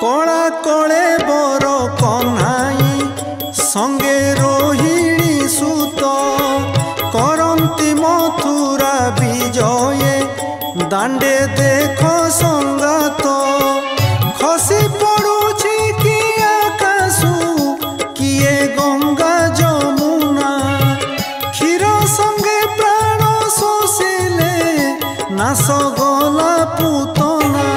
कला कले बर कन्हाई संगे रोहिणी सुत करंती मथुरा विजये दांडे देख संगात खसी पड़ुछि किए आकाशु किए गंगा जमुना क्षीर संगे प्राण शोषिले नाश गला पूतना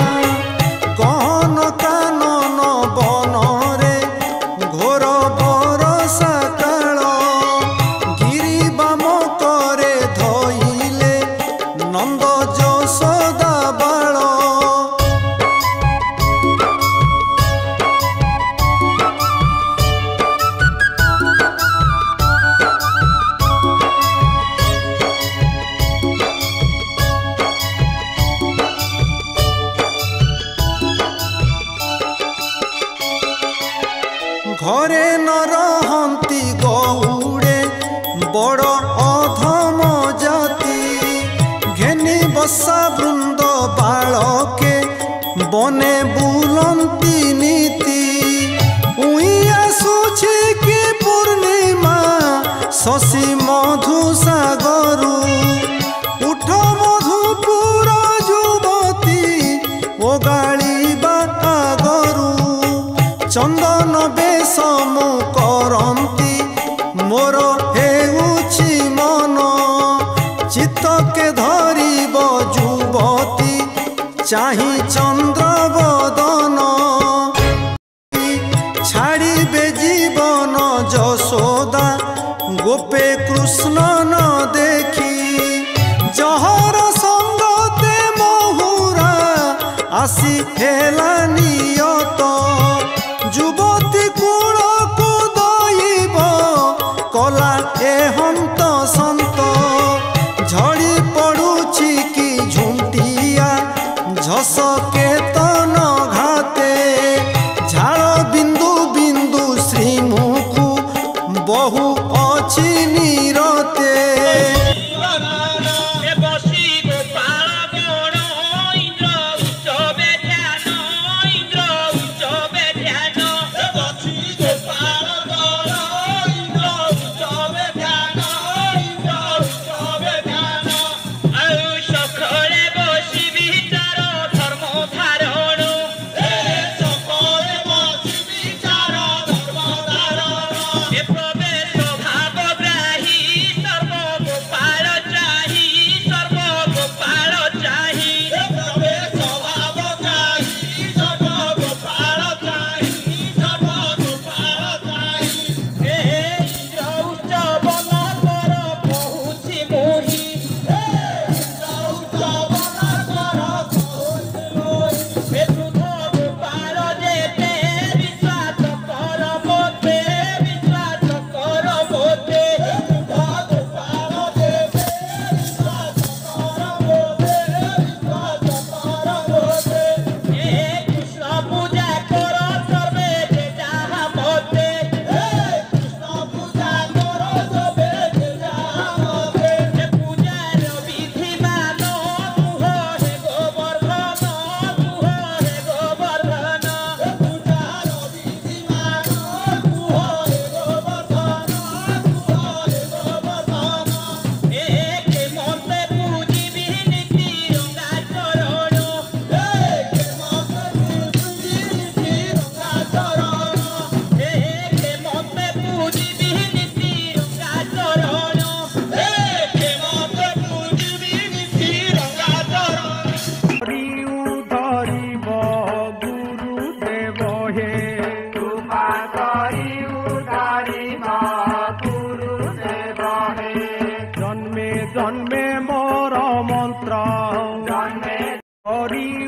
गहन कानन बनरे घोर बरसा काल गिरी बाम करे धइले नंद यशोदा बाल घरे न रहंती गौड़े बड़ अधम जाति घेनी बसा वृंद बालके बने बुलंती नीति उई आसुछि कि पूर्णिमा शशि मधु सागरु उठ मधुपुर युवती ओगाड़ी बागरु चंदन बेसम करंती मोर हेउछि मन चित्तके धरिब युवती चाहि चंद्र बदन छाड़िबे जीवन यशोदा गोपे कृष्ण न देखी जहर संगते महुरा आसी हेला नियत युवती कूल को दैव कला ए हंत संत झड़ी पड़ुछि कि झुंटिया झस केतन घाते झाड़ बिंदु बिंदु श्रीमुखु बहु अछि निरते जन्मे जन्मे मोर मंत्र जन्मे हरि